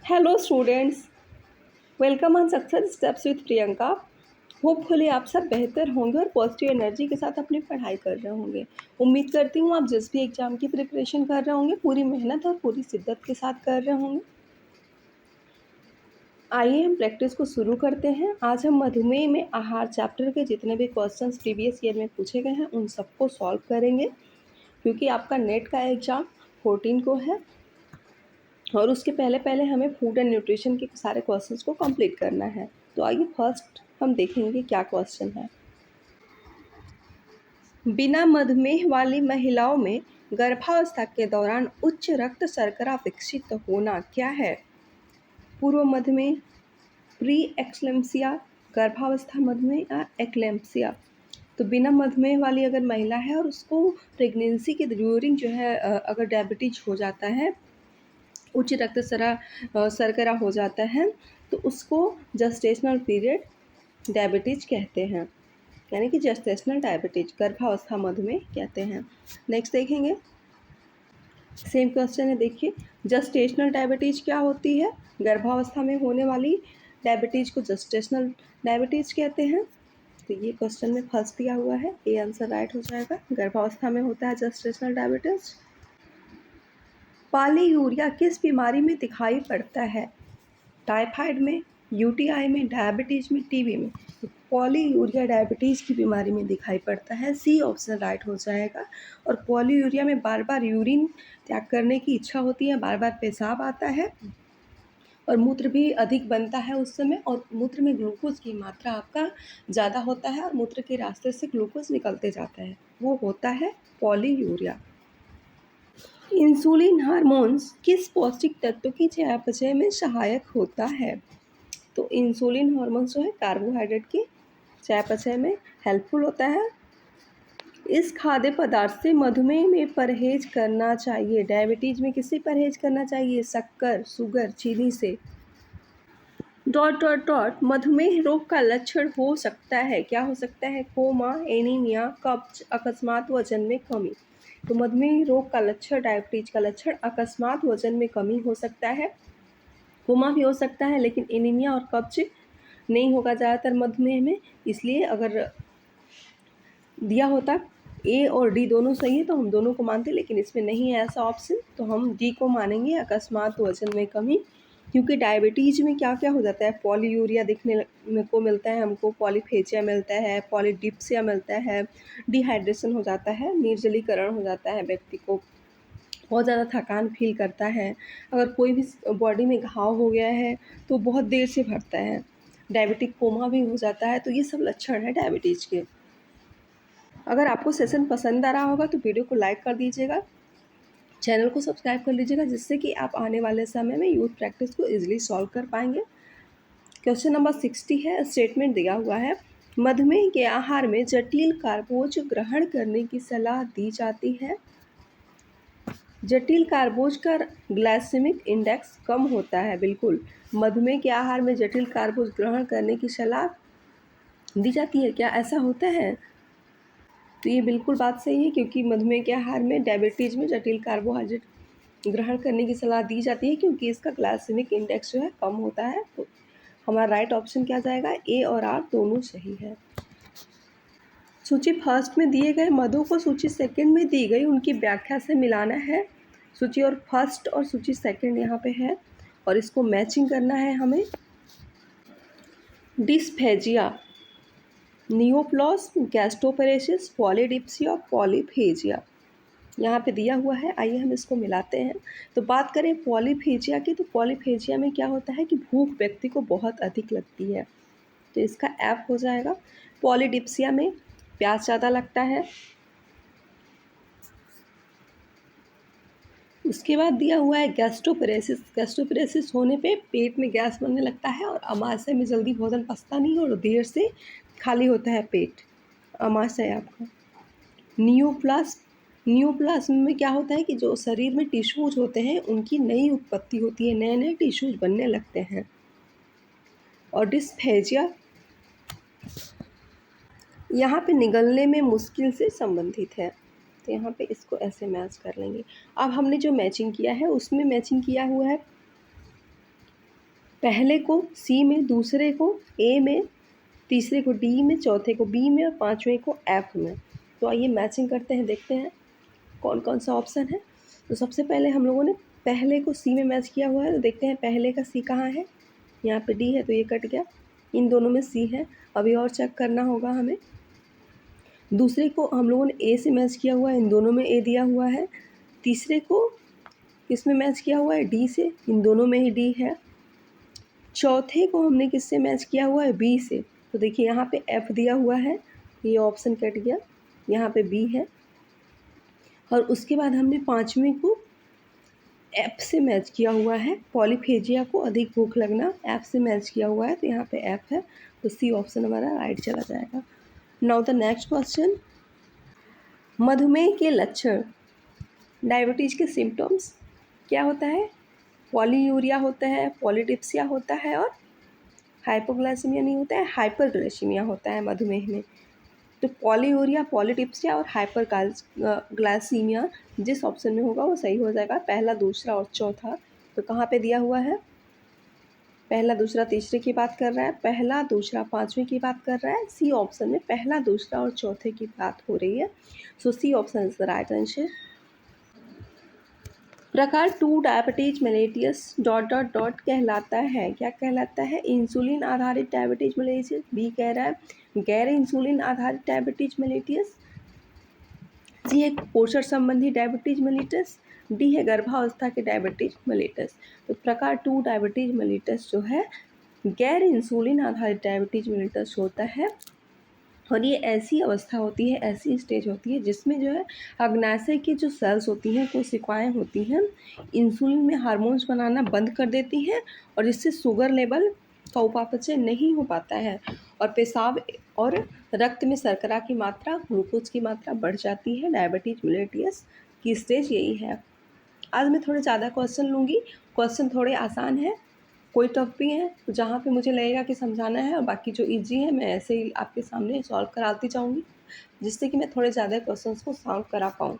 Hello students, welcome on success steps with Priyanka. Hopefully आप सब बेहतर होंगे और पॉजिटिव एनर्जी के साथ अपनी पढ़ाई कर रहे होंगे। उम्मीद करती हूँ आप जिस भी एग्ज़ाम की प्रिपरेशन कर रहे होंगे पूरी मेहनत और पूरी शिद्दत के साथ कर रहे होंगे। आइए हम प्रैक्टिस को शुरू करते हैं। आज हम मधुमेह में आहार चैप्टर के जितने भी क्वेश्चंस प्रीवियस ईयर में पूछे गए हैं उन सबको सॉल्व करेंगे, क्योंकि आपका नेट का एग्ज़ाम 14 को है और उसके पहले पहले हमें फूड एंड न्यूट्रिशन के सारे क्वेश्चंस को कंप्लीट करना है। तो आइए फर्स्ट हम देखेंगे क्या क्वेश्चन है। बिना मधुमेह वाली महिलाओं में गर्भावस्था के दौरान उच्च रक्त शर्करा विकसित होना क्या है? पूर्व मधुमेह, प्री एक्लेम्सिया, गर्भावस्था मधुमेह या एक्लेम्सिया। तो बिना मधुमेह वाली अगर महिला है और उसको प्रेगनेंसी के ड्यूरिंग जो है अगर डायबिटीज हो जाता है, उच्च रक्त शर्करा हो जाता है, तो उसको जेस्टेशनल पीरियड डायबिटीज कहते हैं, यानी कि जेस्टेशनल डायबिटीज, गर्भावस्था मधुमेह कहते हैं। नेक्स्ट देखेंगे, सेम क्वेश्चन है। देखिए, जेस्टेशनल डायबिटीज क्या होती है? गर्भावस्था में होने वाली डायबिटीज को जेस्टेशनल डायबिटीज कहते हैं। तो ये क्वेश्चन में फर्स्ट दिया हुआ है, ए आंसर राइट हो जाएगा। गर्भावस्था में होता है जेस्टेशनल डायबिटीज। पॉलीयूरिया किस बीमारी में दिखाई पड़ता है? टाइफाइड में, यूटीआई में, डायबिटीज में, टीबी में। तो पॉलीयूरिया डायबिटीज़ की बीमारी में दिखाई पड़ता है, सी ऑप्शन राइट हो जाएगा। और पॉलीयूरिया में बार बार यूरिन त्याग करने की इच्छा होती है, बार बार पेशाब आता है और मूत्र भी अधिक बनता है उस समय, और मूत्र में ग्लूकोज की मात्रा आपका ज़्यादा होता है और मूत्र के रास्ते से ग्लूकोज निकलते जाता है, वो होता है पॉलीयूरिया। इंसुलिन हार्मोन्स किस पौष्टिक तत्व की चयापचय में सहायक होता है? तो इंसुलिन हार्मोन्स जो है कार्बोहाइड्रेट की चयापचय में हेल्पफुल होता है। इस खाद्य पदार्थ से मधुमेह में परहेज करना चाहिए। डायबिटीज में किससे परहेज करना चाहिए? शक्कर, शुगर, चीनी से। डॉट डॉट डॉट मधुमेह रोग का लक्षण हो सकता है, क्या हो सकता है? कोमा, एनीमिया, कब्ज, अकस्मात वजन में कमी। तो मधुमेह रोग का लक्षण, डायबिटीज का लक्षण अकस्मात वजन में कमी हो सकता है, कोमा भी हो सकता है, लेकिन एनीमिया और कब्ज नहीं होगा ज़्यादातर मधुमेह में। इसलिए अगर दिया होता ए और डी दोनों सही है तो हम दोनों को मानते, लेकिन इसमें नहीं है ऐसा ऑप्शन, तो हम डी को मानेंगे, अकस्मात वजन में कमी। क्योंकि डायबिटीज़ में क्या क्या हो जाता है? पॉलीयूरिया दिखने को मिलता है हमको, पॉलीफेजिया मिलता है, पॉलीडिप्सिया मिलता है, डिहाइड्रेशन हो जाता है, निर्जलीकरण हो जाता है, व्यक्ति को बहुत ज़्यादा थकान फील करता है। अगर कोई भी बॉडी में घाव हो गया है तो बहुत देर से भरता है, डायबिटिक कोमा भी हो जाता है। तो ये सब लक्षण है डायबिटीज़ के। अगर आपको सेशन पसंद आ रहा होगा तो वीडियो को लाइक कर दीजिएगा, चैनल को सब्सक्राइब कर लीजिएगा, जिससे कि आप आने वाले समय में यूथ प्रैक्टिस को ईजिली सॉल्व कर पाएंगे। क्वेश्चन नंबर 60 है, स्टेटमेंट दिया हुआ है, मधुमेह के आहार में जटिल कार्बोज ग्रहण करने की सलाह दी जाती है। जटिल कार्बोज का ग्लाइसेमिक इंडेक्स कम होता है, बिल्कुल। मधुमेह के आहार में जटिल कार्बोज ग्रहण करने की सलाह दी जाती है, क्या ऐसा होता है? तो ये बिल्कुल बात सही है, क्योंकि मधुमेह के आहार में, डायबिटीज़ में जटिल कार्बोहाइड्रेट ग्रहण करने की सलाह दी जाती है, क्योंकि इसका ग्लाइसेमिक इंडेक्स जो है कम होता है। तो हमारा राइट ऑप्शन क्या जाएगा? ए और आर दोनों सही है। सूची फर्स्ट में दिए गए मदों को सूची सेकंड में दी गई उनकी व्याख्या से मिलाना है। सूची और फर्स्ट और सूची सेकंड यहाँ पे है और इसको मैचिंग करना है हमें। डिस्फेजिया, नियोप्लॉस, गैस्ट्रोपेरेसिस, पॉलीडिप्सिया, पॉलीफेजिया यहाँ पे दिया हुआ है। आइए हम इसको मिलाते हैं। तो बात करें पॉलीफेजिया की, तो पॉलीफेजिया में क्या होता है कि भूख व्यक्ति को बहुत अधिक लगती है, तो इसका एफ हो जाएगा। पॉलीडिप्सिया में प्यास ज़्यादा लगता है। उसके बाद दिया हुआ है गैस्ट्रोपेरेसिस। गैस्ट्रोपेरेसिस होने पे पेट में गैस बनने लगता है और अमाशय में जल्दी भोजन पचता नहीं है और देर से खाली होता है पेट, अमाशय आपका। नियोप्लाज्म में क्या होता है कि जो शरीर में टिश्यूज होते हैं उनकी नई उत्पत्ति होती है, नए नए टिश्यूज बनने लगते हैं। और डिस्फेजिया यहाँ पे निगलने में मुश्किल से संबंधित है, तो यहाँ पे इसको ऐसे मैच कर लेंगे। अब हमने जो मैचिंग किया है उसमें मैचिंग किया हुआ है पहले को सी में, दूसरे को ए में, तीसरे को डी में, चौथे को बी में और पांचवें को एफ में। तो आइए मैचिंग करते हैं, देखते हैं कौन कौन सा ऑप्शन है। तो सबसे पहले हम लोगों ने पहले को सी में मैच किया हुआ है, तो देखते हैं पहले का सी कहाँ है। यहाँ पे डी है तो ये कट गया, इन दोनों में सी है। अभी और चेक करना होगा हमें। दूसरे को हम लोगों ने ए से मैच किया हुआ है, इन दोनों में ए दिया हुआ है। तीसरे को किस में मैच किया हुआ है, डी से, इन दोनों में ही डी है। चौथे को हमने किससे मैच किया हुआ है, बी से। तो देखिए यहाँ पे एफ दिया हुआ है, ये ऑप्शन कट गया, यहाँ पे बी है। और उसके बाद हमने पांचवें को एफ से मैच किया हुआ है, पॉलीफेजिया को अधिक भूख लगना, एफ से मैच किया हुआ है, तो यहाँ पे एफ है। तो सी ऑप्शन हमारा राइट चला जाएगा। नाउ द नेक्स्ट क्वेश्चन, मधुमेह के लक्षण, डायबिटीज के सिम्टम्स क्या होता है, पॉलीयूरिया होता है, पॉलीडिप्सिया होता है और हाइपोग्लाइसीमिया नहीं होता है, हाइपरग्लाइसीमिया होता है मधुमेह में। तो पॉलीयूरिया, पॉलीडिप्सिया और हाइपरग्लाइसीमिया जिस ऑप्शन में होगा वो सही हो जाएगा, पहला, दूसरा और चौथा। तो कहाँ पे दिया हुआ है, पहला, दूसरा, तीसरे की बात कर रहा है, पहला, दूसरा, पांचवें की बात कर रहा है। सी ऑप्शन में पहला, दूसरा और चौथे की बात हो रही है। So C option is the right answer. प्रकार 2 diabetes mellitus dot dot dot कहलाता है, क्या कहलाता है, इंसुलिन आधारित डायबिटीज मेलिटस। बी कह रहा है गैर इंसुलिन आधारित डायबिटीज मेलिटस। सी है पोषण संबंधी डायबिटीज मेलिटस। डी है गर्भावस्था के डायबिटीज मेलिटस। तो प्रकार 2 डायबिटीज मेलिटस जो है गैर इंसुलिन आधारित डायबिटीज मेलिटस होता है। और ये ऐसी अवस्था होती है, ऐसी स्टेज होती है जिसमें जो है अग्नाशय की जो सेल्स होती हैं, कोशिकाएं होती हैं, इंसुलिन में हार्मोन्स बनाना बंद कर देती हैं और जिससे शुगर लेवल का उपापचय नहीं हो पाता है और पेशाब और रक्त में शर्करा की मात्रा, ग्लूकोज की मात्रा बढ़ जाती है। डायबिटीज मेलिटस की स्टेज यही है। आज मैं थोड़े ज़्यादा क्वेश्चन लूँगी, क्वेश्चन थोड़े आसान हैं, कोई टफ भी है, तो जहाँ पे मुझे लगेगा कि समझाना है, और बाकी जो इजी है मैं ऐसे ही आपके सामने सॉल्व कराती जाऊँगी, जिससे कि मैं थोड़े ज़्यादा क्वेश्चंस को सॉल्व करा पाऊँ।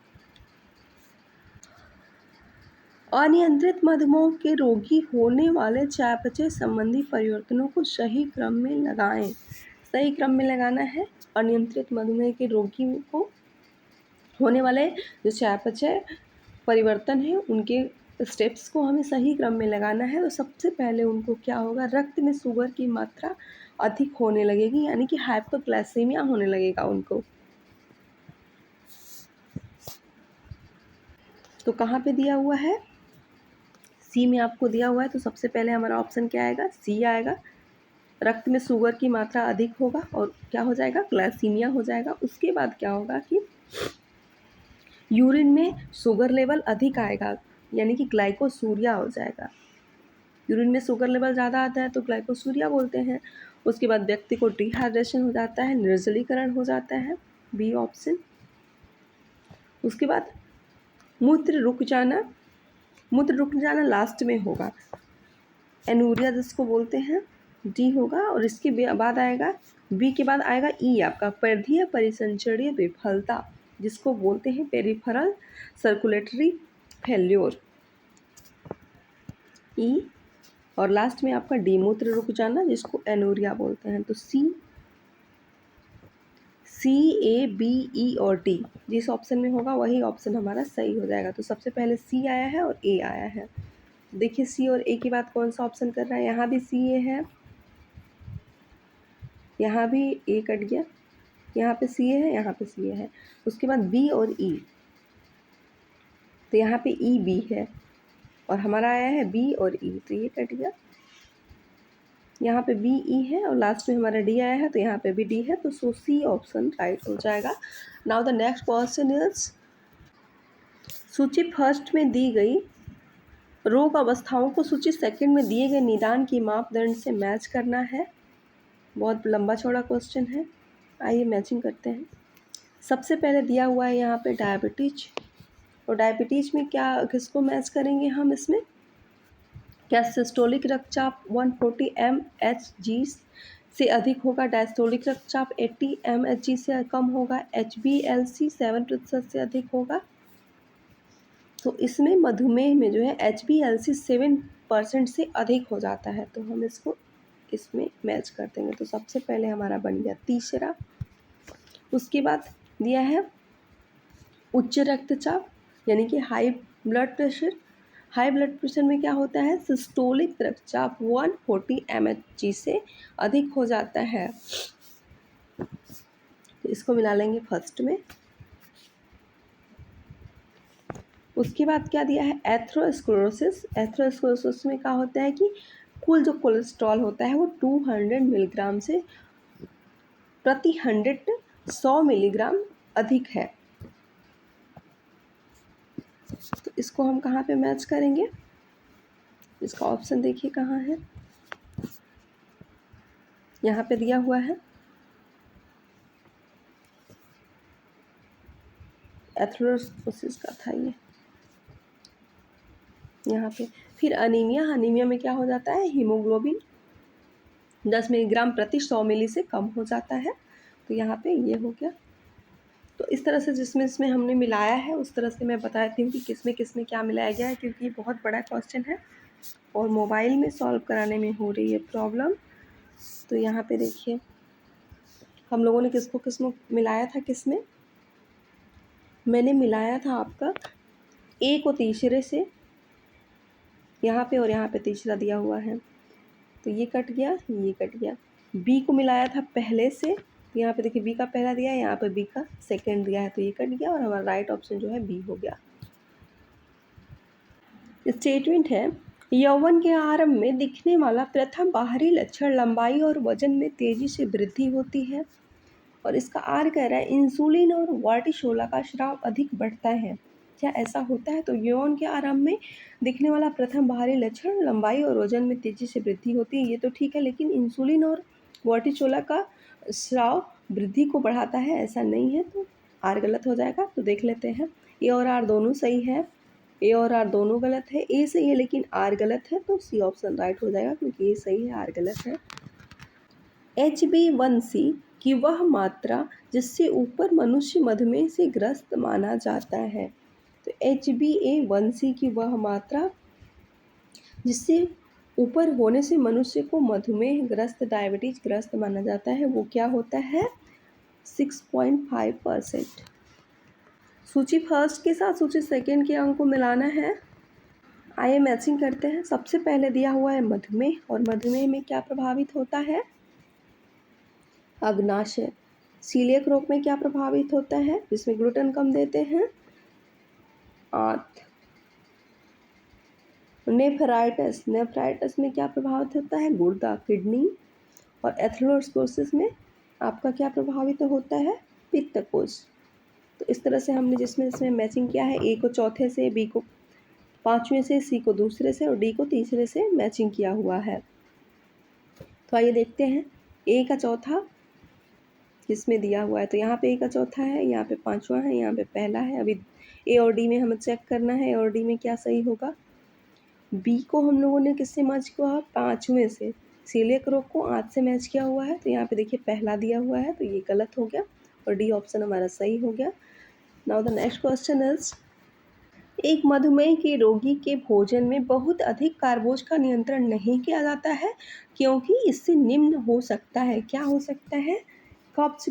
अनियंत्रित मधुमेह के रोगी होने वाले चयापचय संबंधी परिवर्तनों को सही क्रम में लगाएं। सही क्रम में लगाना है। अनियंत्रित मधुमेह के रोगी को होने वाले जो चयापचय परिवर्तन है उनके स्टेप्स को हमें सही क्रम में लगाना है। तो सबसे पहले उनको क्या होगा, रक्त में शुगर की मात्रा अधिक होने लगेगी, यानी कि हाइपरग्लाइसीमिया होने लगेगा उनको। तो कहाँ पे दिया हुआ है, सी में आपको दिया हुआ है। तो सबसे पहले हमारा ऑप्शन क्या आएगा, सी आएगा। रक्त में शुगर की मात्रा अधिक होगा और क्या हो जाएगा, ग्लाइसीमिया हो जाएगा। उसके बाद क्या होगा कि यूरिन में शुगर लेवल अधिक आएगा, यानी कि ग्लाइकोसूरिया हो जाएगा। यूरिन में शुगर लेवल ज़्यादा आता है तो ग्लाइकोसूरिया बोलते हैं। उसके बाद व्यक्ति को डिहाइड्रेशन हो जाता है, निर्जलीकरण हो जाता है, बी ऑप्शन। उसके बाद मूत्र रुक जाना, मूत्र रुक जाना लास्ट में होगा, एनूरिया जिसको बोलते हैं, डी होगा। और इसके बाद आएगा, बी के बाद आएगा ई आपका परिधीय परिसंचरणीय विफलता, जिसको बोलते हैं पेरिफेरल सर्कुलेटरी फेल्योर, ई। और लास्ट में आपका डी मूत्र रुक जाना, जिसको एनूरिया बोलते हैं। तो सी ए बी ई और डी जिस ऑप्शन में होगा वही ऑप्शन हमारा सही हो जाएगा। तो सबसे पहले सी आया है और ए आया है। देखिए सी और ए के बाद कौन सा ऑप्शन कर रहा है, यहाँ भी सी ए है, यहाँ भी ए कट गया, यहाँ पे सी ए है, यहाँ पे सी ए है। उसके बाद बी और ई, तो यहाँ पे ई बी है और हमारा आया है बी और ई, तो ये कट गया। यहाँ पे बी ई है और लास्ट में हमारा डी आया है, तो यहाँ पे भी डी है। तो सो सी ऑप्शन राइट हो जाएगा। Now the next question is, सूची फर्स्ट में दी गई रोग अवस्थाओं को सूची सेकंड में दिए गए निदान की मापदंड से मैच करना है। बहुत लंबा चौड़ा क्वेश्चन है, आइए मैचिंग करते हैं। सबसे पहले दिया हुआ है यहाँ पे डायबिटीज, और डायबिटीज में क्या किसको मैच करेंगे हम इसमें, क्या सिस्टोलिक रक्तचाप 140 mHg से अधिक होगा, डायस्टोलिक रक्तचाप 80 mHg से कम होगा, HbA1c 7% से अधिक होगा। तो इसमें मधुमेह में जो है HbA1c 7 50% से अधिक हो जाता है, तो हम इसको इसमें मैच कर देंगे। तो सबसे पहले हमारा बन गया तीसरा। उसके बाद दिया है उच्च रक्तचाप, यानी कि high blood pressure. High blood pressure में क्या होता है, सिस्टोलिक रक्तचाप 140 mmHg से अधिक हो जाता है। तो इसको मिला लेंगे फर्स्ट में। उसके बाद क्या दिया है, एथेरोस्क्लेरोसिस। एथेरोस्क्लेरोसिस में क्या होता है कि कुल जो कोलेस्ट्रॉल होता है वो 200 मिलीग्राम से प्रति 100 मिलीग्राम अधिक है। तो इसको हम कहाँ पे मैच करेंगे, इसका ऑप्शन देखिए कहाँ है, यहाँ पे दिया हुआ है एथेरोस्क्लेरोसिस का था ये, यहाँ पे। फिर अनीमिया। अनीमिया में क्या हो जाता है, हीमोग्लोबिन 10 मिलीग्राम प्रति 100 मिली से कम हो जाता है। तो यहाँ पे ये हो गया। तो इस तरह से जिसमें हमने मिलाया है उस तरह से मैं बताती हूँ कि किसमें क्या मिलाया गया है, क्योंकि ये बहुत बड़ा क्वेश्चन है और मोबाइल में सॉल्व कराने में हो रही है प्रॉब्लम। तो यहाँ पे देखिए हम लोगों ने किसको मिलाया था, किसमें मैंने मिलाया था आपका ए को तीसरे से यहाँ पे, और यहाँ पे तीसरा दिया हुआ है, तो ये कट गया, ये कट गया। बी को मिलाया था पहले से, तो यहाँ पे देखिए बी का पहला दिया है, यहाँ पे बी का सेकंड दिया है, तो ये कट गया और हमारा राइट ऑप्शन जो है बी हो गया। स्टेटमेंट है, यौवन के आरंभ में दिखने वाला प्रथम बाहरी लक्षण लंबाई और वजन में तेजी से वृद्धि होती है। और इसका आर कह रहा है इंसुलिन और वार्टिशोला का स्राव अधिक बढ़ता है। क्या ऐसा होता है, तो यौन के आरंभ में दिखने वाला प्रथम बाहरी लक्षण लंबाई और वजन में तेजी से वृद्धि होती है, ये तो ठीक है, लेकिन इंसुलिन और वार्टिशोला का स्राव वृद्धि को बढ़ाता है ऐसा नहीं है, तो आर गलत हो जाएगा। तो देख लेते हैं, ए और आर दोनों सही है, ए और आर दोनों गलत है, ए सही है लेकिन आर गलत है, तो सी ऑप्शन राइट हो जाएगा क्योंकि ए सही है आर गलत है। HbA1c की वह मात्रा जिससे ऊपर मनुष्य मधुमेह से ग्रस्त माना जाता है। तो HbA1c की वह मात्रा जिससे ऊपर होने से मनुष्य को मधुमेह ग्रस्त, डायबिटीज ग्रस्त माना जाता है, वो क्या होता है, 6.5%। सूची फर्स्ट के साथ सूची सेकंड के अंक को मिलाना है। आइए मैचिंग करते हैं। सबसे पहले दिया हुआ है मधुमेह, और मधुमेह में क्या प्रभावित होता है, अग्नाशय। सीलियक रोग में क्या प्रभावित होता है, जिसमें ग्लूटेन कम देते हैं, आंत। नेफ्राइटिस, नेफ्राइटिस में क्या प्रभावित होता है, गुर्दा, किडनी। और एथेरोस्क्लेरोसिस में आपका क्या प्रभावित होता है, पित्तकोष। तो इस तरह से हमने जिसमें इसमें मैचिंग किया है, ए को चौथे से, बी को पाँचवें से, सी को दूसरे से और डी को तीसरे से मैचिंग किया हुआ है। तो आइए देखते हैं, ए का चौथा किसमें दिया हुआ है, तो यहाँ पे ए का चौथा है, यहाँ पे पांचवा है, यहाँ पे पहला है। अभी ए और डी में हमें चेक करना है, ए और डी में क्या सही होगा। बी को हम लोगों ने किससे मैच किया, पाँचवें से। सीलियक रोग को आंत से मैच किया हुआ है, तो यहाँ पे देखिए पहला दिया हुआ है, तो ये गलत हो गया और डी ऑप्शन हमारा सही हो गया। Now the next question is, एक मधुमेह के रोगी के भोजन में बहुत अधिक कार्बोज का नियंत्रण नहीं किया जाता है, क्योंकि इससे निम्न हो सकता है। क्या हो सकता है, कब्ज,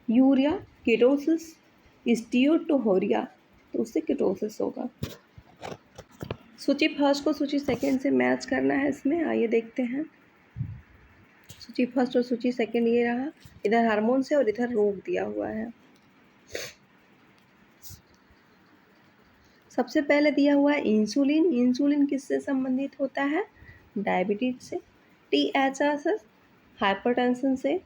यूरिया, कीटोसिस, स्टीयोटोहोरिया। तो उससे कीटोसिस होगा। सूची फर्स्ट को सूची सेकंड से मैच करना है इसमें। आइए देखते हैं, सूची फर्स्ट और सूची सेकंड ये रहा, इधर हार्मोन से और इधर रोग दिया हुआ है। सबसे पहले दिया हुआ है इंसुलिन। इंसुलिन किससे संबंधित होता है, डायबिटीज से। THR से, हाइपरटेंशन से।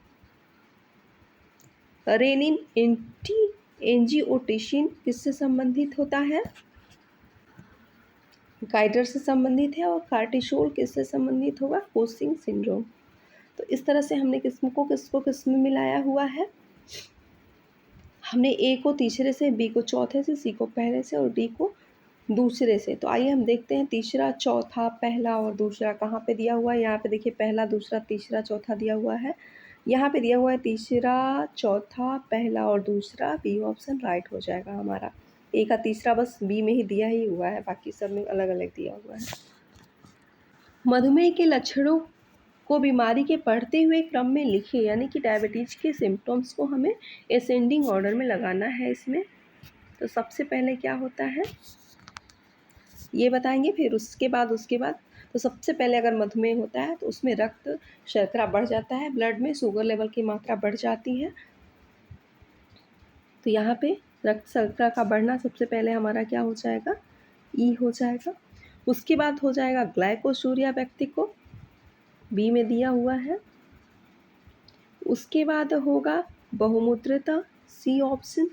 रेनिन एंटी एंजियोटेंसिन किससे संबंधित होता है, गाइडर से संबंधित है। और कार्टिसोल किससे संबंधित होगा, कोसिंग सिंड्रोम। तो इस तरह से हमने किसको में मिलाया हुआ है, हमने ए को तीसरे से, बी को चौथे से, सी को पहले से और डी को दूसरे से। तो आइए हम देखते हैं तीसरा, चौथा, पहला और दूसरा कहाँ पे दिया हुआ है। यहाँ पे देखिए पहला, दूसरा, तीसरा, चौथा दिया हुआ है। यहाँ पे दिया हुआ है तीसरा, चौथा, पहला और दूसरा, बी ऑप्शन राइट हो जाएगा हमारा। ए का तीसरा बस बी में ही दिया ही हुआ है, बाकी सब में अलग अलग दिया हुआ है। मधुमेह के लक्षणों को बीमारी के बढ़ते हुए क्रम में लिखें, यानी कि डायबिटीज़ के सिम्टम्स को हमें असेंडिंग ऑर्डर में लगाना है इसमें। तो सबसे पहले क्या होता है ये बताएंगे, फिर उसके बाद तो सबसे पहले अगर मधुमेह होता है तो उसमें रक्त शर्करा बढ़ जाता है, ब्लड में शुगर लेवल की मात्रा बढ़ जाती है। तो यहाँ पे रक्त शर्करा का बढ़ना सबसे पहले हमारा क्या हो जाएगा, ई हो जाएगा। उसके बाद हो जाएगा ग्लाइकोसूरिया व्यक्ति को, बी में दिया हुआ है। उसके बाद होगा बहुमूत्रता, सी ऑप्शन।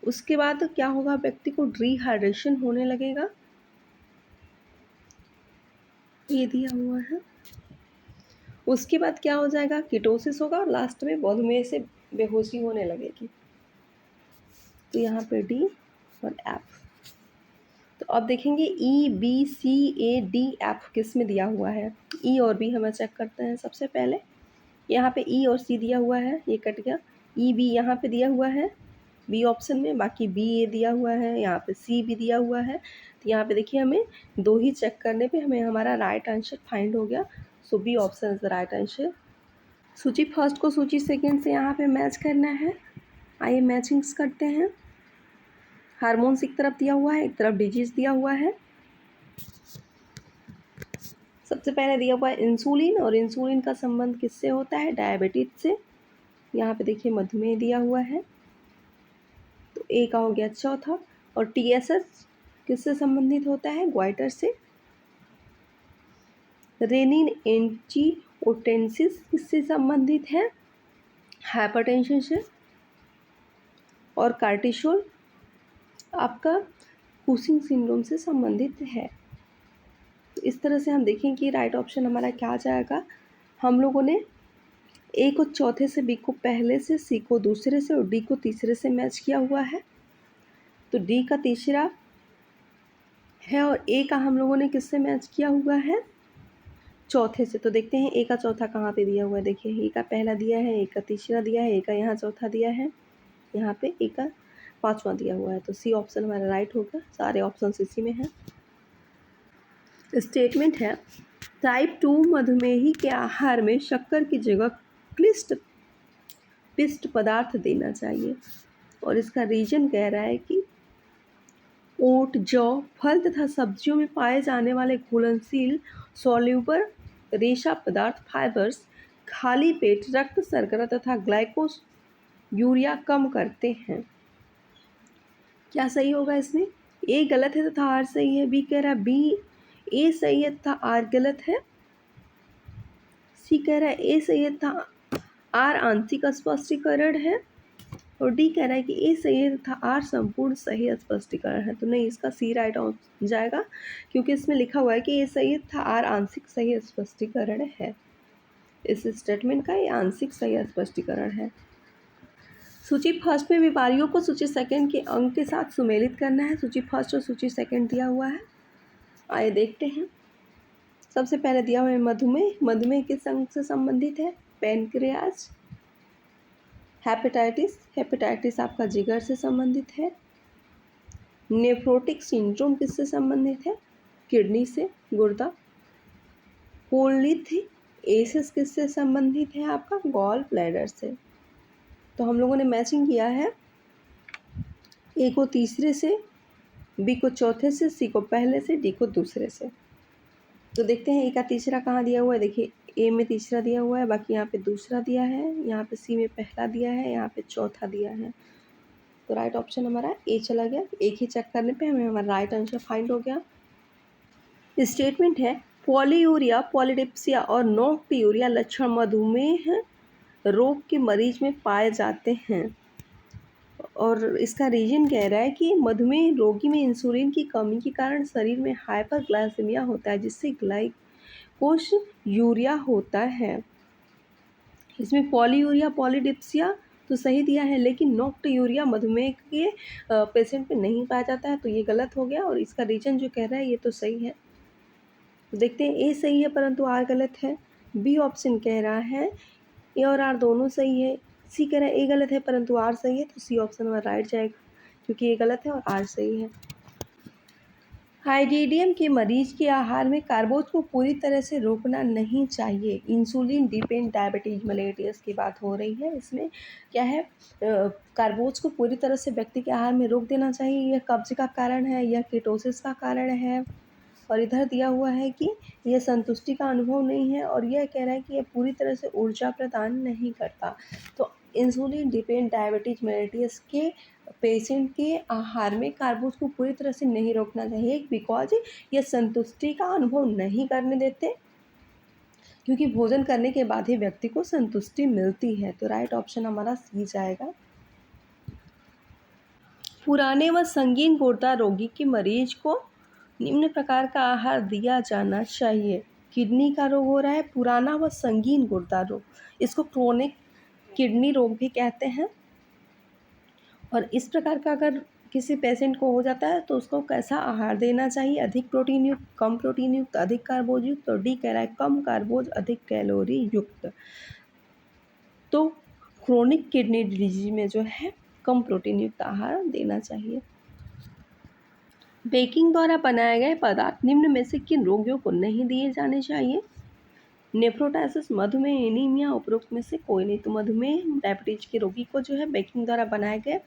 उसके बाद क्या होगा, व्यक्ति को डिहाइड्रेशन होने लगेगा, ये दिया हुआ है। उसके बाद क्या हो जाएगा, कीटोसिस होगा, और लास्ट में मधुमेह से बेहोशी होने लगेगी। तो यहाँ पे डी और एफ। तो अब देखेंगे E B C A D F किस में दिया हुआ है। ई और बी हमें चेक करते हैं सबसे पहले। यहाँ पे ई और सी दिया हुआ है, ये कट गया। ई बी यहाँ पे दिया हुआ है बी ऑप्शन में, बाकी बी ए दिया हुआ है, यहाँ पे सी भी दिया हुआ है। तो यहाँ पे देखिए हमें दो ही चेक करने पे हमें हमारा राइट आंसर फाइंड हो गया। So B option is the right answer. सूची फर्स्ट को सूची सेकेंड से यहाँ पे मैच करना है। आइए मैचिंग्स करते हैं। हार्मोन्स एक तरफ दिया हुआ है, एक तरफ डिजीज दिया हुआ है। सबसे पहले दिया हुआ है इंसुलिन, और इंसुलिन का संबंध किससे होता है, डायबिटीज से। यहाँ पे देखिए मधुमेह दिया हुआ है, तो ए का हो गया चौथा। और टीएसएच किससे संबंधित होता है, ग्वाइटर से। रेनिन एंजियोटेंसिस किससे संबंधित है, हाइपरटेंशन से। और कार्टिसोल आपका कुशिंग सिंड्रोम से संबंधित है। तो इस तरह से हम देखें कि राइट ऑप्शन हमारा क्या आ जाएगा। हम लोगों ने ए को चौथे से, बी को पहले से, सी को दूसरे से और डी को तीसरे से मैच किया हुआ है। तो डी का तीसरा है और ए का हम लोगों ने किससे मैच किया हुआ है, चौथे से। तो देखते हैं ए का चौथा कहाँ पे दिया हुआ है। देखिए ए का पहला दिया है, ए का तीसरा दिया है, ए का यहाँ चौथा दिया है, यहाँ पे ए का पांचवा दिया हुआ है। तो सी ऑप्शन हमारा राइट होगा, सारे ऑप्शन इसी में हैं। स्टेटमेंट है टाइप 2 मधुमेही के आहार में शक्कर की जगह पिष्ट पदार्थ देना चाहिए, और इसका रीजन कह रहा है कि ओट, जौ, फल तथा सब्जियों में पाए जाने वाले घुलनशील सॉल्यूबल रेशा पदार्थ फाइबर्स खाली पेट रक्त शर्करा तथा ग्लाइकोस यूरिया कम करते हैं। क्या सही होगा इसमें, ए गलत है तथा आर सही है। बी कह रहा है बी ए सही है तथा आर गलत है। सी कह रहा है ए सही है तथा आर आंशिक स्पष्टीकरण है। और डी कह रहा है कि ए सही है तथा आर संपूर्ण सही स्पष्टीकरण है। तो नहीं, इसका सी राइट हो जाएगा, क्योंकि इसमें लिखा हुआ है कि ए सही है तथा आर आंशिक सही स्पष्टीकरण है। इस स्टेटमेंट का ये आंशिक सही स्पष्टीकरण है। सूची फर्स्ट में बीमारियों को सूची सेकंड के अंक के साथ सुमेलित करना है। सूची फर्स्ट और सूची सेकंड दिया हुआ है, आइए देखते हैं। सबसे पहले दिया हुआ है मधुमेह। मधुमेह किस अंग से संबंधित है, पैनक्रियाज। हेपेटाइटिस आपका जिगर से संबंधित है। नेफ्रोटिक सिंड्रोम किससे संबंधित है, किडनी से, गुर्दा। कोलिथिएसिस किससे संबंधित है, आपका गॉल ब्लैडर से। तो हम लोगों ने मैचिंग किया है, ए को तीसरे से, बी को चौथे से, सी को पहले से, डी को दूसरे से। तो देखते हैं ए का तीसरा कहाँ दिया हुआ है। देखिए ए में तीसरा दिया हुआ है, बाकी यहाँ पे दूसरा दिया है, यहाँ पे सी में पहला दिया है, यहाँ पे चौथा दिया है। तो राइट ऑप्शन हमारा ए चला गया। एक ही चेक करने पे हमें हमारा राइट आंसर फाइंड हो गया। स्टेटमेंट है पॉलीयूरिया, पॉलीडिप्सिया और नोक्टियूरिया लक्षण मधुमेह रोग के मरीज में पाए जाते हैं, और इसका रीजन कह रहा है कि मधुमेह रोगी में इंसुलिन की कमी के कारण शरीर में हाइपरग्लाइसेमिया होता है, जिससे ग्लाइकोस यूरिया होता है। इसमें पॉलीयूरिया, पॉलीडिप्सिया तो सही दिया है, लेकिन नोक्टियूरिया मधुमेह के पेशेंट में नहीं पाया जाता है, तो ये गलत हो गया। और इसका रीजन जो कह रहा है ये तो सही है। तो देखते हैं ए सही है परंतु आर गलत है। बी ऑप्शन कह रहा है ए और आर दोनों सही है। सी कह रहा है ए गलत है परंतु आर सही है, तो सी ऑप्शन हमारा राइट जाएगा। क्योंकि ये गलत है और आर सही है। हाइड्रेडियम के मरीज के आहार में कार्बोज को पूरी तरह से रोकना नहीं चाहिए। इंसुलिन डिपेंड डायबिटीज मेलिटस की बात हो रही है। इसमें क्या है, कार्बोज को पूरी तरह से व्यक्ति के आहार में रोक देना चाहिए। यह कब्ज का कारण है, यह कीटोसिस का कारण है। और इधर दिया हुआ है कि यह संतुष्टि का अनुभव नहीं है, और यह कह रहा है कि यह पूरी तरह से ऊर्जा प्रदान नहीं करता। तो इंसुलिन डिपेंड डायबिटीज मेलिटस के पेशेंट के आहार में कार्बोज को पूरी तरह से नहीं रोकना चाहिए, बिकॉज ये संतुष्टि का अनुभव नहीं करने देते, क्योंकि भोजन करने के बाद ही व्यक्ति को संतुष्टि मिलती है। तो राइट ऑप्शन हमारा सी जाएगा। पुराने व संगीन गुर्दा रोगी के मरीज को निम्न प्रकार का आहार दिया जाना चाहिए। किडनी का रोग हो रहा है, पुराना व संगीन गुर्दा रोग, इसको क्रोनिक किडनी रोग भी कहते हैं। और इस प्रकार का अगर किसी पेशेंट को हो जाता है तो उसको कैसा आहार देना चाहिए? अधिक प्रोटीन युक्त, कम प्रोटीन युक्त, अधिक कार्बोज युक्त, और डी कह रहा है कम कार्बोज अधिक कैलोरी युक्त। तो क्रोनिक किडनी डिजीज में जो है कम प्रोटीन युक्त आहार देना चाहिए। बेकिंग द्वारा बनाए गए पदार्थ निम्न में से किन रोगियों को नहीं दिए जाने चाहिए? नेफ्रोटाइसिस, मधुमेह, एनीमिया, उपरोक्त में से कोई नहीं। तो मधुमेह डायबिटीज के रोगी को जो है बेकिंग द्वारा बनाए गए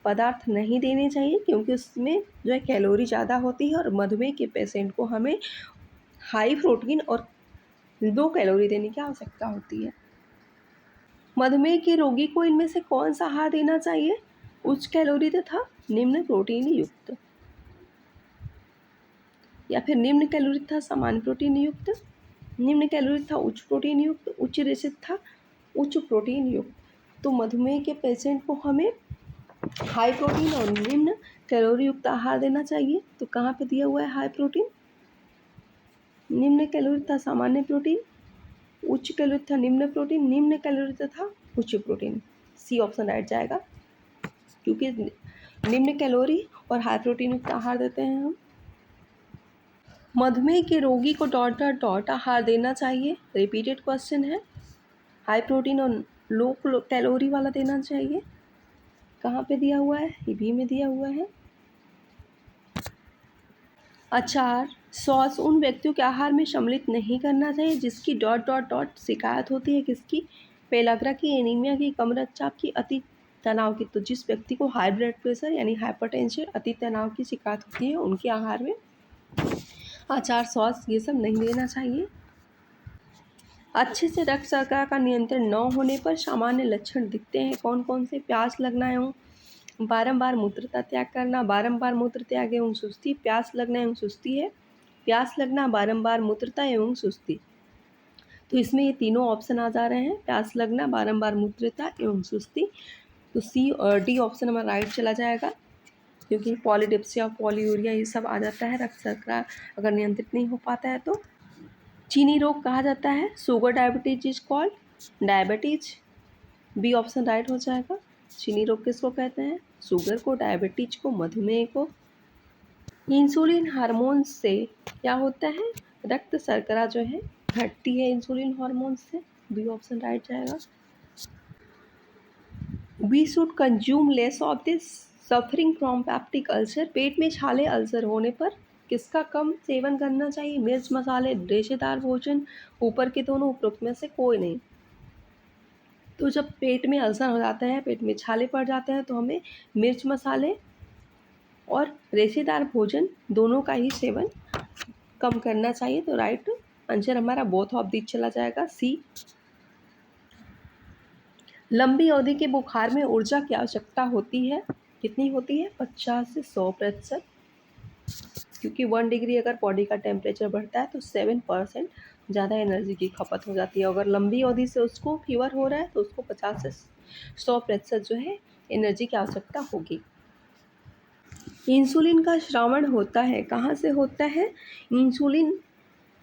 पदार्थ नहीं देने चाहिए, क्योंकि उसमें जो है कैलोरी ज़्यादा होती है, और मधुमेह के पेशेंट को हमें हाई प्रोटीन और लो कैलोरी देने की आवश्यकता होती है। मधुमेह के रोगी को इनमें से कौन सा आहार देना चाहिए? उच्च कैलोरी तथा निम्न प्रोटीन युक्त, या फिर निम्न कैलोरी तथा सामान्य प्रोटीन युक्त, निम्न कैलोरी था उच्च प्रोटीन युक्त, उच्च रेशित था उच्च प्रोटीन युक्त। तो मधुमेह के पेशेंट को हमें हाई प्रोटीन और निम्न कैलोरी युक्त आहार देना चाहिए। तो कहाँ पे दिया हुआ है हाई प्रोटीन? निम्न कैलोरी तथा सामान्य प्रोटीन, उच्च कैलोरी तथा निम्न प्रोटीन, निम्न कैलोरी तथा उच्च प्रोटीन। सी ऑप्शन राइट जाएगा, क्योंकि निम्न कैलोरी और हाई प्रोटीन युक्त आहार देते हैं हम। मधुमेह के रोगी को डॉट डॉट डॉट आहार देना चाहिए। रिपीटेड क्वेश्चन है। हाई प्रोटीन और लो कैलोरी वाला देना चाहिए। कहाँ पे दिया हुआ है? ये बी में दिया हुआ है। अचार, सॉस उन व्यक्तियों के आहार में सम्मिलित नहीं करना चाहिए जिसकी डॉट डॉट डॉट शिकायत होती है। किसकी? पेलाग्रा की, एनीमिया की, कम रक्तचाप की, अति तनाव की। तो जिस व्यक्ति को हाई ब्लड प्रेशर यानी हाइपरटेंशन, अति तनाव की शिकायत होती है, उनके आहार में अचार, सॉस ये सब नहीं देना चाहिए। अच्छे से रक्त शर्करा का नियंत्रण न होने पर सामान्य लक्षण दिखते हैं। कौन कौन से? प्यास लगना एवं बारंबार मूत्रता त्याग करना, बारंबार मूत्र त्याग एवं सुस्ती, प्यास लगना एवं सुस्ती है, प्यास लगना, बारंबार मूत्रता एवं सुस्ती। तो इसमें ये तीनों ऑप्शन आ जा रहे हैं, प्यास लगना, बारंबार मूत्रता एवं सुस्ती। तो सी और डी ऑप्शन हमारा राइट चला जाएगा, क्योंकि पॉलीडिप्सिया, पॉलीयूरिया ये सब आ जाता है रक्त शर्करा अगर नियंत्रित नहीं हो पाता है तो। चीनी रोग कहा जाता है sugar diabetes is called diabetes. B option right हो जाएगा। चीनी रोग किसको कहते हैं? शुगर को, डायबिटीज को, मधुमेह को। इंसुलिन हार्मोन से क्या होता है? रक्त शर्करा जो है घटती है इंसुलिन हार्मोन से। बी ऑप्शन राइट जाएगा। We should consume less of this suffering from peptic ulcer. पेट में छाले अल्सर होने पर किसका कम सेवन करना चाहिए? मिर्च, मसाले, रेशेदार भोजन, ऊपर के दोनों, उपरोक्त में से कोई नहीं। तो जब पेट में अल्सर हो जाता है, पेट में छाले पड़ जाते हैं, तो हमें मिर्च, मसाले और रेशेदार भोजन दोनों का ही सेवन कम करना चाहिए। तो राइट आंसर हमारा बोथ ऑफ दिस चला जाएगा, सी। लंबी अवधि के बुखार में ऊर्जा की आवश्यकता होती है। कितनी होती है? 50 से 100%, क्योंकि 1 डिग्री अगर बॉडी का टेम्परेचर बढ़ता है तो 7% ज़्यादा एनर्जी की खपत हो जाती है। अगर लंबी अवधि से उसको फीवर हो रहा है तो उसको 50 से 100% जो है एनर्जी की आवश्यकता होगी। इंसुलिन का श्रावण होता है, कहाँ से होता है? इंसुलिन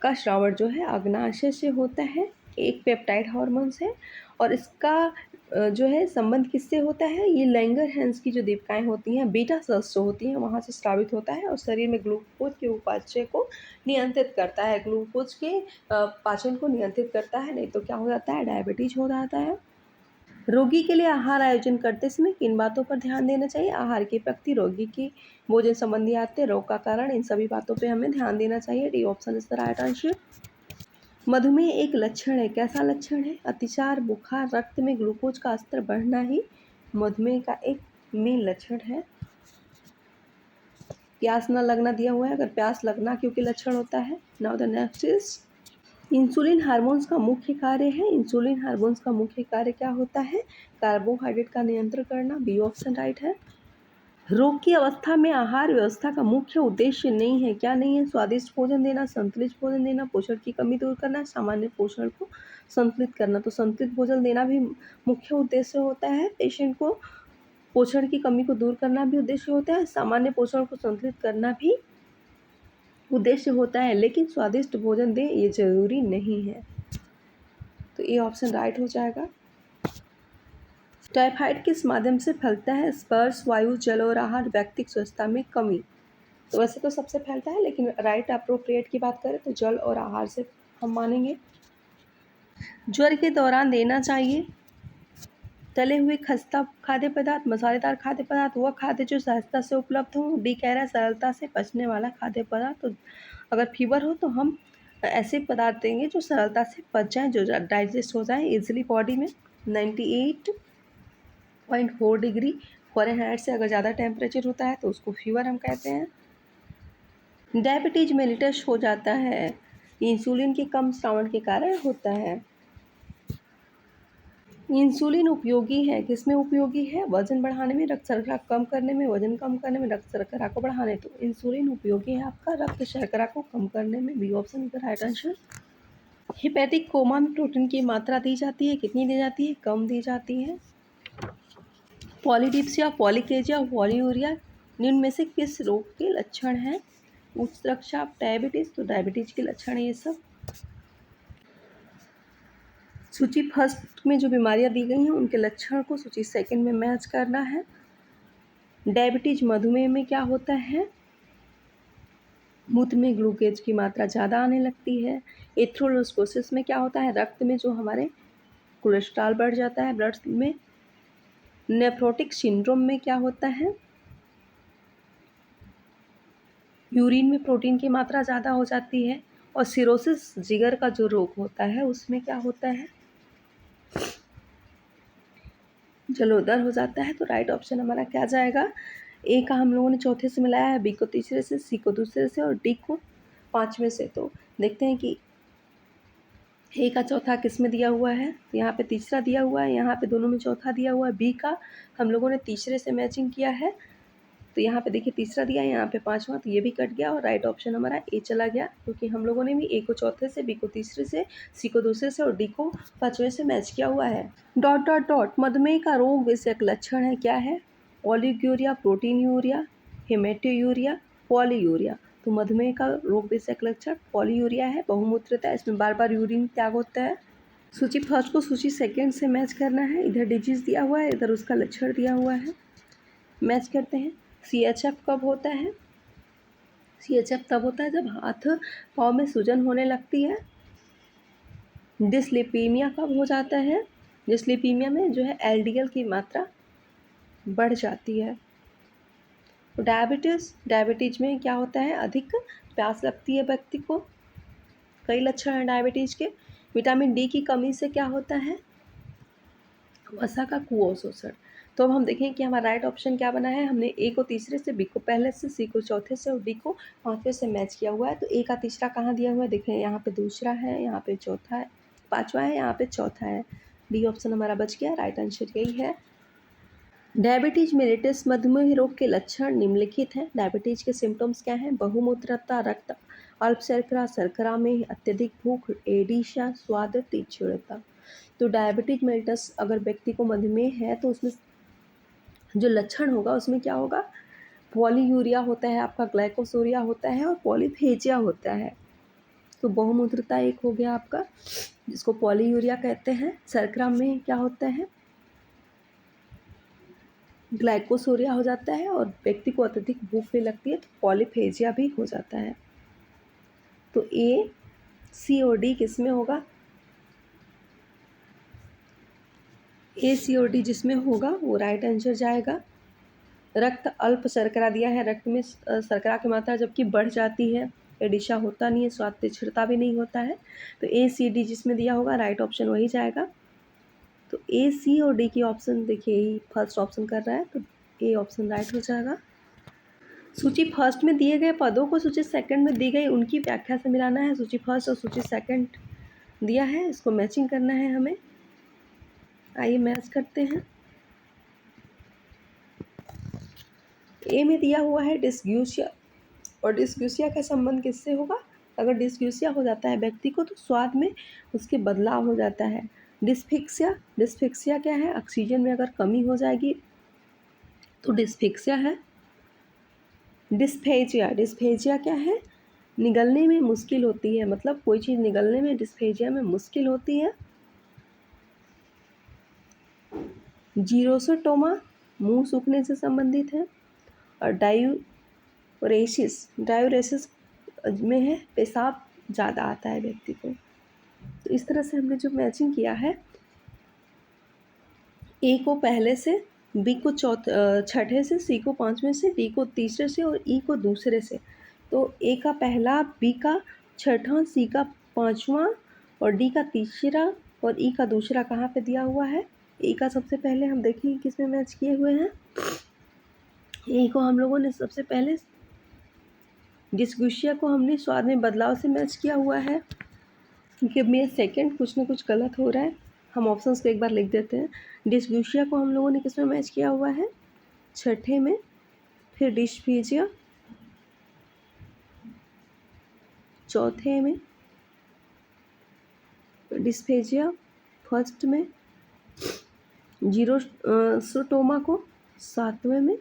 का श्रावण जो है अग्नाशय से होता है, एक पेप्टाइड हार्मोन से। और इसका जो है संबंध किससे होता है? ये लैंगरहैंस की जो दीपिकाएँ होती हैं, बीटा सेल्स जो होती हैं, वहाँ से स्रावित होता है और शरीर में ग्लूकोज के उपापचय को नियंत्रित करता है। ग्लूकोज के पाचन को नियंत्रित करता है, नहीं तो क्या हो जाता है? डायबिटीज हो जाता है। रोगी के लिए आहार आयोजन करते समय किन बातों पर ध्यान देना चाहिए? आहार की प्रकृति, रोगी की भोजन संबंधी आदतें, रोग का कारण, इन सभी बातों पे हमें ध्यान देना चाहिए। D option is the right answer. मधुमेह एक लक्षण है, कैसा लक्षण है? अतिसार, बुखार, रक्त में ग्लूकोज का स्तर बढ़ना ही मधुमेह का एक मेन लक्षण है। प्यास न लगना दिया हुआ है, अगर प्यास लगना क्योंकि लक्षण होता है। Now the next is insulin hormones का मुख्य कार्य है। इंसुलिन हार्मोन्स का मुख्य कार्य क्या होता है? कार्बोहाइड्रेट का नियंत्रण करना। बी ऑप्शन राइट है। रोग की अवस्था में आहार व्यवस्था का मुख्य उद्देश्य नहीं है, क्या नहीं है? स्वादिष्ट भोजन देना, संतुलित भोजन देना, पोषण की कमी दूर करना, सामान्य पोषण को संतुलित करना। तो संतुलित भोजन देना भी मुख्य उद्देश्य होता है। पेशेंट को पोषण की कमी को दूर करना भी उद्देश्य होता है, सामान्य पोषण को संतुलित करना भी उद्देश्य होता है, लेकिन स्वादिष्ट भोजन दें ये जरूरी नहीं है। तो ये ऑप्शन राइट हो जाएगा। टाइफाइड किस माध्यम से फैलता है? स्पर्श, वायु, जल और आहार, व्यक्तिगत स्वच्छता में कमी। तो वैसे तो सबसे फैलता है, लेकिन राइट अप्रोप्रिएट की बात करें तो जल और आहार से हम मानेंगे। ज्वर के दौरान देना चाहिए तले हुए खस्ता खाद्य पदार्थ, मसालेदार खाद्य पदार्थ, वह खाद्य जो सहजता से उपलब्ध हो। डी कह रहा है सरलता से पचने वाला खाद्य पदार्थ। तो अगर फीवर हो तो हम ऐसे पदार्थ देंगे जो सरलता से पच जाए, जो डाइजेस्ट हो जाए इजीली बॉडी में। 98.4 डिग्री फ़ारेनहाइट से अगर ज़्यादा टेम्परेचर होता है तो उसको फीवर हम कहते हैं। डायबिटीज मेलिटस हो जाता है, इंसुलिन के कम स्रावण के कारण होता है। इंसुलिन उपयोगी है, किसमें उपयोगी है? वजन बढ़ाने में, रक्त शर्करा कम करने में, वजन कम करने में, रक्त शर्करा को बढ़ाने। तो इंसुलिन उपयोगी है आपका रक्त शर्करा को कम करने में। B option is the right answer. Hepatic coma में प्रोटीन की मात्रा दी जाती है, कितनी दी जाती है? कम दी जाती है। पॉलीडिप्सिया, पॉलीकेजिया, पॉलीयूरिया निम्न में से किस रोग के लक्षण हैं? उच्च रक्तचाप, डायबिटीज। तो डायबिटीज के लक्षण है ये सब। सूची फर्स्ट में जो बीमारियां दी गई हैं उनके लक्षण को सूची सेकंड में मैच करना है। डायबिटीज मधुमेह में क्या होता है? मूत्र में ग्लूकोज की मात्रा ज़्यादा आने लगती है। एथेरोस्क्लेरोसिस में क्या होता है? रक्त में जो हमारे कोलेस्ट्रॉल बढ़ जाता है ब्लड में। नेफ्रोटिक सिंड्रोम में क्या होता है? यूरिन में प्रोटीन की मात्रा ज़्यादा हो जाती है। और सिरोसिस जिगर का जो रोग होता है उसमें क्या होता है? जलोदर हो जाता है। तो राइट ऑप्शन हमारा क्या जाएगा? ए का हम लोगों ने चौथे से मिलाया है, बी को तीसरे से, सी को दूसरे से और डी को पांचवें से। तो देखते हैं कि ए का चौथा किस में दिया हुआ है। यहाँ पे तीसरा दिया हुआ है, यहाँ पे दोनों में चौथा दिया हुआ है। बी का हम लोगों ने तीसरे से मैचिंग किया है, तो यहाँ पे देखिए तीसरा दिया है, यहाँ पे पांचवा, तो ये भी कट गया और राइट ऑप्शन हमारा ए चला गया, क्योंकि हम लोगों ने भी ए को चौथे से, बी को तीसरे से, सी को दूसरे से और डी को पांचवें से मैच किया हुआ है। डॉट डॉट डॉट मधुमेह का रोग विषयक लक्षण है, क्या है? Oliguria, proteinuria, haematuria, polyuria. तो मधुमेह का रोग विषयक लक्षण पॉलीयूरिया है, बहुमूत्रता, इसमें बार बार यूरिन त्याग होता है। सूची फर्स्ट को सूची सेकंड से मैच करना है, इधर डिजीज दिया हुआ है, इधर उसका लक्षण दिया हुआ है। मैच करते हैं। CHF कब होता है? CHF तब होता है जब हाथ पाँव में सूजन होने लगती है। डिस्लिपीमिया कब हो जाता है? डिस्लिपीमिया में जो है LDL की मात्रा बढ़ जाती है। डायबिटीज में क्या होता है? अधिक प्यास लगती है व्यक्ति को। कई लक्षण हैं डायबिटीज के। विटामिन डी की कमी से क्या होता है? वसा का कुअवशोषण। तो अब हम देखें कि हमारा राइट ऑप्शन क्या बना है। हमने ए को तीसरे से, बी को पहले से, सी को चौथे से और डी को पांचवें से मैच किया हुआ है। तो ए का तीसरा कहाँ दिया हुआ है? देखें यहाँ पे दूसरा है, यहाँ पे चौथा है, पांचवा है, यहाँ पे चौथा है। डी ऑप्शन हमारा बच गया, राइट आंसर यही है। डायबिटीज मेलिटस मधुमेह रोग के लक्षण निम्नलिखित हैं। डायबिटीज के सिम्टम्स क्या हैं? बहुमूत्रता, रक्त अल्प शर्करा, शर्करा में अत्यधिक भूख, एडिशा, स्वाद, तीक्ष्णता। तो डायबिटीज मेलिटस अगर व्यक्ति को मधुमेह है तो उसमें जो लक्षण होगा उसमें क्या होगा? पॉलीयूरिया होता है आपका, ग्लाइकोसोरिया होता है और पॉलीफेजिया होता है। तो बहुमूत्रता एक हो गया आपका, जिसको पॉलीयूरिया कहते हैं। शर्करा में क्या होता है? ग्लाइकोसोरिया हो जाता है और व्यक्ति को अत्यधिक भूख भी लगती है तो पॉलीफेजिया भी हो जाता है। तो ए, सी और डी किस में होगा? ए, सी और डी जिसमें होगा वो राइट आंसर जाएगा। रक्त अल्प शर्करा दिया है, रक्त में शर्करा की मात्रा जबकि बढ़ जाती है, एडिशा होता नहीं है, स्वाद छिड़ता भी नहीं होता है। तो ए, सी, डी जिसमें दिया होगा राइट ऑप्शन वही जाएगा। तो ए, सी और डी की ऑप्शन देखिए फर्स्ट ऑप्शन कर रहा है, तो ए ऑप्शन राइट हो जाएगा। सूची फर्स्ट में दिए गए पदों को सूची सेकंड में दी गई उनकी व्याख्या से मिलाना है। सूची फर्स्ट और सूची सेकंड दिया है, इसको मैचिंग करना है हमें। आइए मैच करते हैं। ए में दिया हुआ है डिस्ग्यूसिया, और डिस्ग्यूसिया का संबंध किससे होगा? अगर डिस्ग्यूसिया हो जाता है व्यक्ति को तो स्वाद में उसके बदलाव हो जाता है। डिस्फिक्सिया, डिस्फिक्सिया क्या है? ऑक्सीजन में अगर कमी हो जाएगी तो डिस्फिक्सिया है। डिस्फेजिया, डिस्फेजिया क्या है? निगलने में मुश्किल होती है, मतलब कोई चीज़ निगलने में डिस्फेजिया में मुश्किल होती है। जीरोसोटोमा मुंह सूखने से संबंधित है। और डायूरेसिस, डायूरेसिस में है पेशाब ज़्यादा आता है व्यक्ति को। तो इस तरह से हमने जो मैचिंग किया है, ए को पहले से, बी को छठे से, सी को पाँचवें से, डी को तीसरे से और ई को दूसरे से। तो ए का पहला, बी का छठा, सी का पाँचवा और डी का तीसरा और ई का दूसरा कहाँ पे दिया हुआ है? ए का सबसे पहले हम देखेंगे किस में मैच किए हुए हैं। ए को हम लोगों ने सबसे पहले डिस्ग्यूसिया को हमने स्वाद में बदलाव से मैच किया हुआ है, क्योंकि मेरा सेकंड कुछ ना कुछ गलत हो रहा है। हम ऑप्शंस को एक बार लिख देते हैं। डिस्ग्यूसिया को हम लोगों ने किस में मैच किया हुआ है? छठे में। फिर डिस्फीजिया चौथे में, डिस्फेजिया फर्स्ट में, जीरोसोटोमा को सातवें में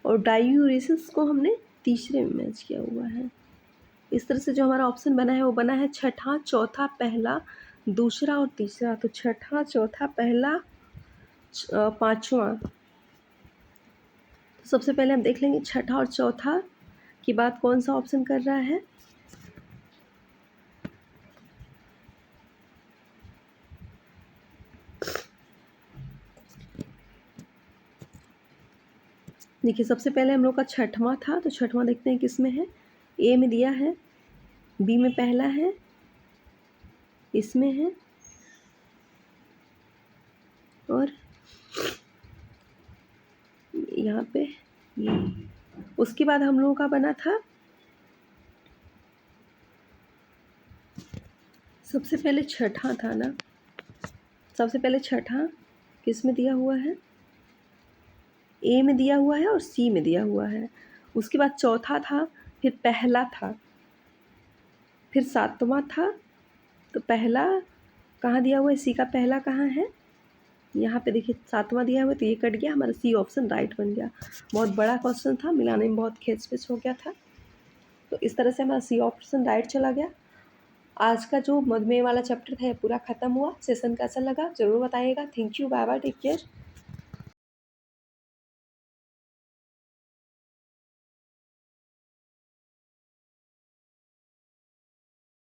और डायूरेसिस को हमने तीसरे में मैच किया हुआ है। इस तरह से जो हमारा ऑप्शन बना है वो बना है छठा, चौथा, पहला, दूसरा और तीसरा। तो छठा, चौथा, पहला, पाँचवा। तो सबसे पहले हम देख लेंगे छठा और चौथा की बात कौन सा ऑप्शन कर रहा है। देखिए सबसे पहले हम लोग का छठवां था, तो छठवां देखते हैं किस में है। ए में दिया है, बी में पहला है, इसमें है और यहाँ पे ये। उसके बाद हम लोगों का बना था सबसे पहले छठा था ना, सबसे पहले छठा किस में दिया हुआ है? ए में दिया हुआ है और सी में दिया हुआ है। उसके बाद चौथा था, फिर पहला था, फिर सातवां था। तो पहला कहाँ दिया हुआ है? सी का पहला कहाँ है? यहाँ पे देखिए सातवां दिया हुआ है, तो ये कट गया, हमारा सी ऑप्शन राइट बन गया। बहुत बड़ा क्वेश्चन था, मिलाने में बहुत खींच हो गया था, तो इस तरह से हमारा सी ऑप्शन राइट चला गया। आज का जो मधुमेह वाला चैप्टर था ये पूरा ख़त्म हुआ। सेशन कैसा लगा ज़रूर बताइएगा। Thank you, bye bye, take care.